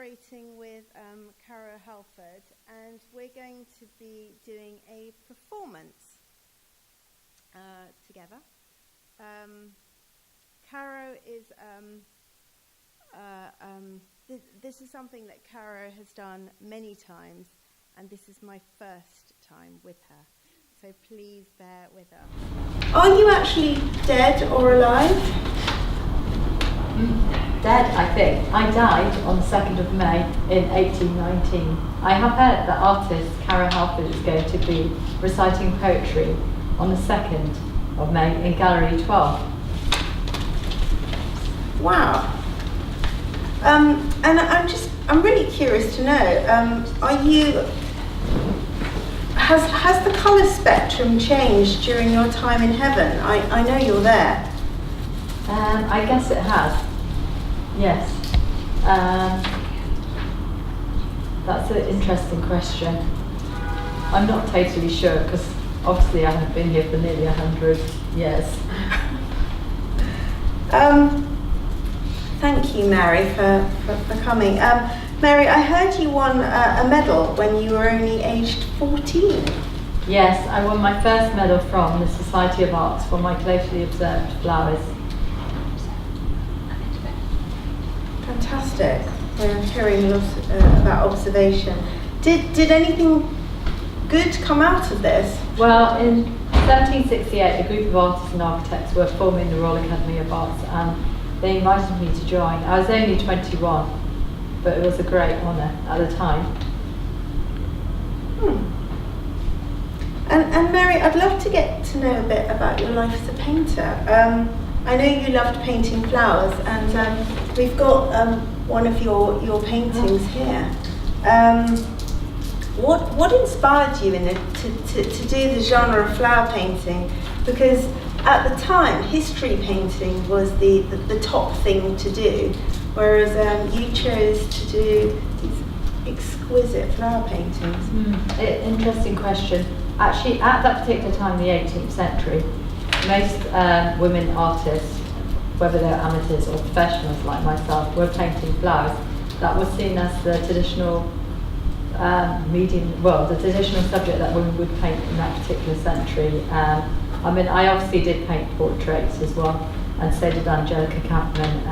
collaborating with Caro Halford, and we're going to be doing a performance together. Caro is this is something that Caro has done many times, and this is my first time with her. So please bear with us. Are you actually dead or alive? Dead, I think. I died on the 2nd of May in 1819. I have heard that artist Caro Halford is going to be reciting poetry on the 2nd of May in Gallery 12. Wow. And I'm really curious to know, has the colour spectrum changed during your time in heaven? I know you're there. I guess it has. Yes. That's an interesting question. I'm not totally sure because obviously I haven't been here for nearly 100 years. Thank you, Mary, for coming. Mary, I heard you won a medal when you were only aged 14. Yes, I won my first medal from the Society of Arts for my closely observed flowers. Fantastic. We're hearing lots about observation. Did anything good come out of this? Well, in 1768, a group of artists and architects were forming the Royal Academy of Arts, and they invited me to join. I was only 21, but it was a great honour at the time. And Mary, I'd love to get to know a bit about your life as a painter. I know you loved painting flowers, and we've got one of your paintings here. What inspired you to do the genre of flower painting? Because at the time, history painting was the top thing to do, whereas you chose to do these exquisite flower paintings. Interesting question. Actually, at that particular time, the 18th century, most women artists, whether they're amateurs or professionals like myself, were painting flowers. That was seen as the traditional the traditional subject that women would paint in that particular century. I obviously did paint portraits as well, and so did Angelica Kaufman.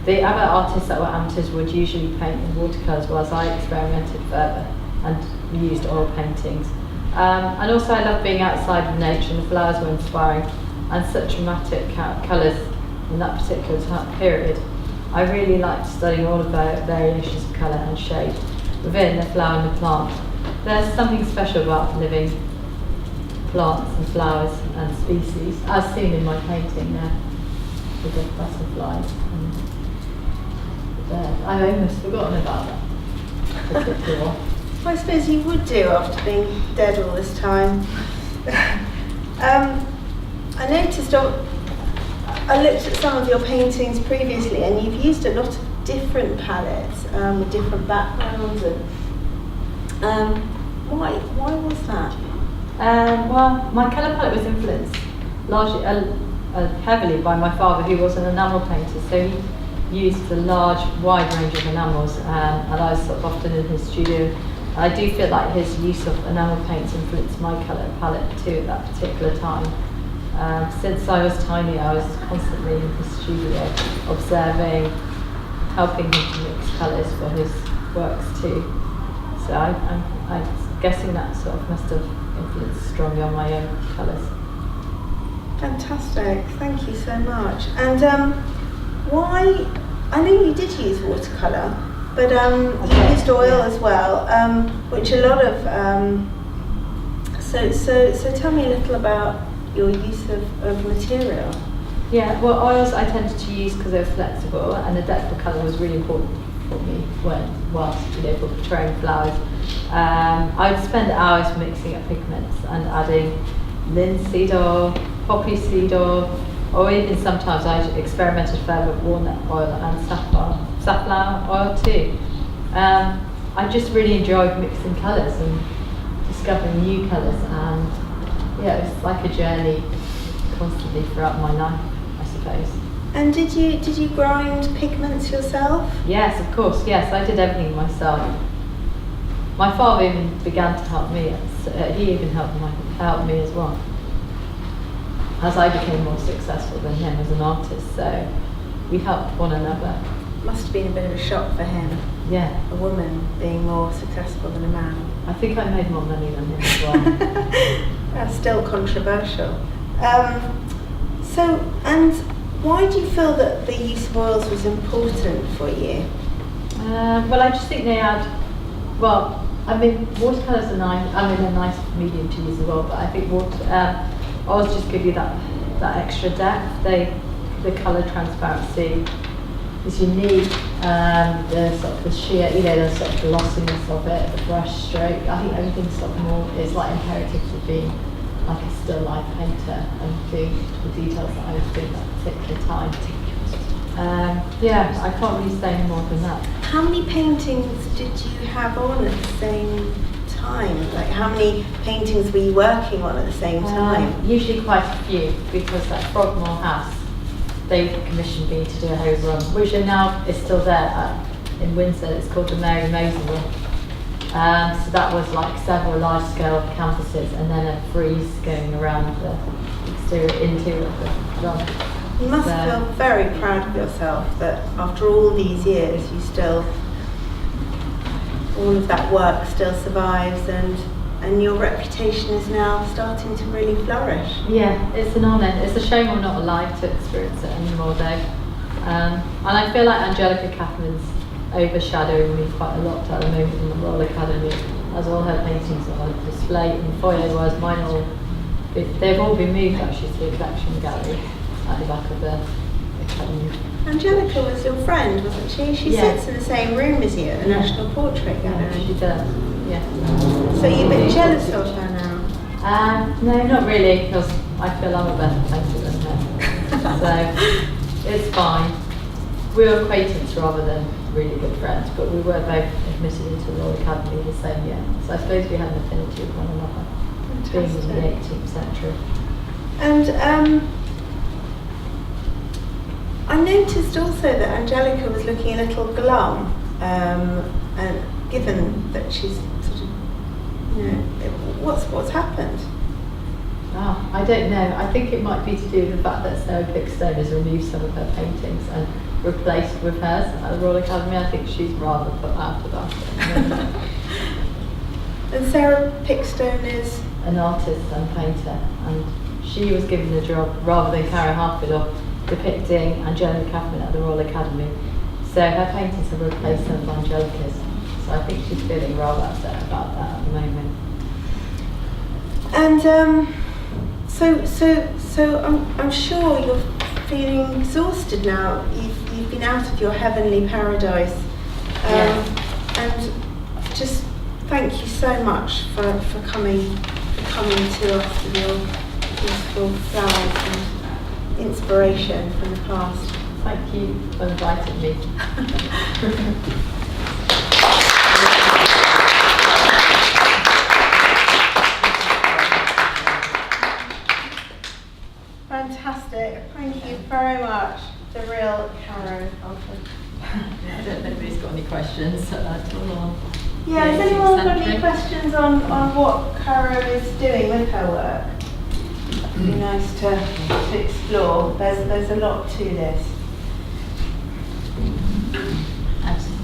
The other artists that were amateurs would usually paint in watercolours, whereas I experimented further and used oil paintings. And also I love being outside of nature, and the flowers were inspiring, and such dramatic colours in that particular time period. I really liked studying all of the variations of colour and shade within the flower and the plant. There's something special about living plants and flowers and species, as seen in my painting there with the butterflies and the bird. I've almost forgotten about that particular one. I suppose you would do after being dead all this time. I noticed, I looked at some of your paintings previously, and you've used a lot of different palettes with different backgrounds. And why was that? Well, my colour palette was influenced largely, heavily by my father, who was an enamel painter. So he used a large, wide range of enamels, and I was sort of often in his studio. I do feel like his use of enamel paints influenced my colour palette too at that particular time. Since I was tiny, I was constantly in his studio, observing, helping him to mix colours for his works too. So I'm guessing that sort of must have influenced strongly on my own colours. Fantastic, thank you so much. And why? I know you did use watercolour, but you used oil as well, which a lot of. So tell me a little about your use of material. Yeah, well, oils I tended to use because they were flexible, and the depth of colour was really important for me whilst for portraying flowers. I would spend hours mixing up pigments and adding linseed oil, poppy seed oil, or even sometimes I experimented further with walnut oil and safflower oil too. I just really enjoyed mixing colours and discovering new colours, and yeah, it's like a journey constantly throughout my life, I suppose. And did you grind pigments yourself? Yes, of course, yes, I did everything myself. My father even began to help me, he even helped me as well. As I became more successful than him as an artist, so we helped one another. Must have been a bit of a shock for him. Yeah. A woman being more successful than a man. I think I made more money than him as well. That's still controversial. And why do you feel that the use of oils was important for you? Well, I just think they add, well, I mean, watercolours are nice, a nice medium to use as well, but I think oils just give you that extra depth. The colour transparency is unique, the sort of the sheer, the sort of glossiness of it, the brush stroke. I think everything's sort of more, it's like imperative to be like a still life painter and do the details that I was doing at that particular time. I can't really say more than that. How many paintings did you have on at the same time? Like, how many paintings were you working on at the same time? Usually quite a few, because at Frogmore House, they commissioned me to do a whole run, which now is still there in Windsor. It's called the Mary Moser run. So that was like several large-scale canvases and then a frieze going around the interior of the run. You must feel very proud of yourself that after all these years, all of that work still survives and your reputation is now starting to really flourish. Yeah, it's an honour. It's a shame I'm not alive to experience it anymore though. And I feel like Angelica Kaufman's overshadowing me quite a lot at the moment in the Royal Academy, as all her paintings are on display in the foyer, whereas mine they've all been moved actually to the collection gallery at the back of the Academy. Angelica was your friend, wasn't she? She sits in the same room as you at the National Portrait Gallery. Yeah, she does, yeah. So you're a bit jealous of her now? No, not really, because I feel I'm a better painter than her. So, it's fine. We were acquaintances rather than really good friends, but we were both admitted into the Royal Academy the same year. So I suppose we had an affinity with one another, being in the 18th century. And I noticed also that Angelica was looking a little glum, and given that she's sort of, what's happened? I don't know. I think it might be to do with the fact that Sarah Pickstone has removed some of her paintings and replaced with hers at the Royal Academy. I think she's rather put out of that. And Sarah Pickstone is? An artist and painter, and she was given the job, rather than Caro Halford, of depicting Angelica Kaufman at the Royal Academy. So her paintings have replaced some of Angelica's. So I think she's feeling rather upset about that at the moment. And so I'm sure you're feeling exhausted now. You've been out of your heavenly paradise. And just thank you so much for coming to us with your beautiful flowers and inspiration from the past. Thank you for inviting me. Fantastic. Thank you very much. The real Caro. I don't know if anybody's got any questions at all. Yeah, has anyone got any questions on what Caro is doing with her work? It'd be nice to explore. There's a lot to this.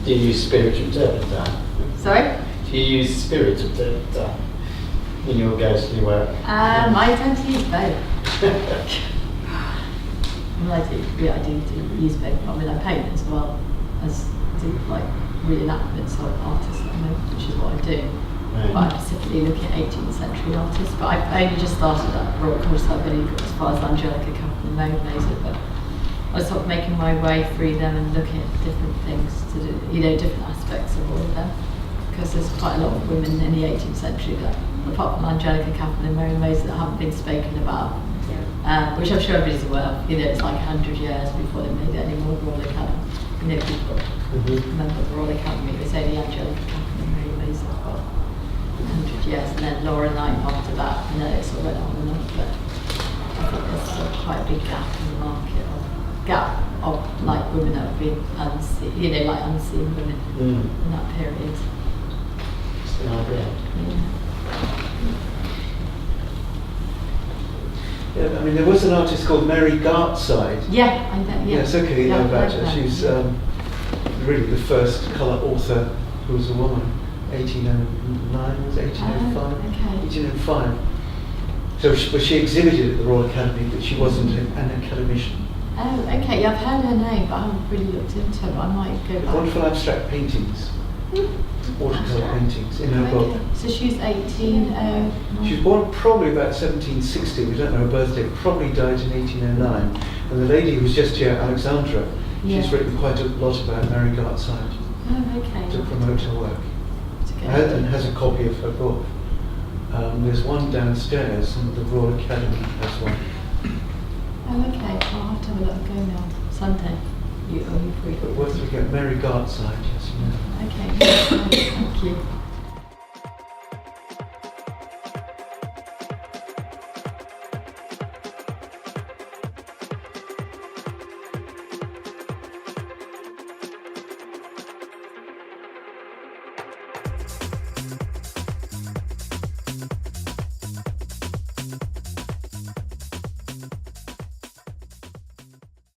Do you use spirit of Derpenter? Sorry? Do you use spirit of Derpenter in your ghostly work? I tend to use both. Well, I do use both. I mean, I paint as well as do like reenactments of artists at the moment, which is what I do. Right. But I'm specifically looking at 18th century artists. But I only just started at Royal College, so I've only got as far as Angelica Kaufman and Mary Moser. But I was sort of making my way through them and looking at different things to do, different aspects of all of them. Because there's quite a lot of women in the 18th century that, apart from Angelica Kaufman and Mary Moser, that haven't been spoken about. Which I'm sure everybody's aware of. It's like 100 years before they made it any more Royal Academy. People remember the Royal Academy. It's only Angelica Kaufman and Mary Moser for 100 years, and then Laura Knight after that, and then it sort of went on and on. But I think there's sort of quite a big gap in the market, or gap of like women that have been unseen, you know, like unseen women in that period. It's an idea. Yeah, I mean, there was an artist called Mary Gartside. Yeah, I know. Yeah. Yes, okay, you know I've about heard her. that, She's yeah. really the first colour author who was a woman. 1809 was it? 1805? Okay. 1805. So she exhibited at the Royal Academy, but she wasn't an academician. Oh, okay. Yeah, I've heard her name, but I haven't really looked into her. I might go back. Wonderful abstract paintings, watercolour paintings in her book. So she's 18. She was born probably about 1760, we don't know her birthday, probably died in 1809. And the lady who was just here, Alexandra, she's written quite a lot about Mary Gartside Oh, okay. to promote her work. To go. And has a copy of her book. There's one downstairs, and the Royal Academy has one. Oh, okay. I'll have to have a look. Go now. Sunday. You're free. But worth looking at Mary Gartside, yes. Okay. Thank you.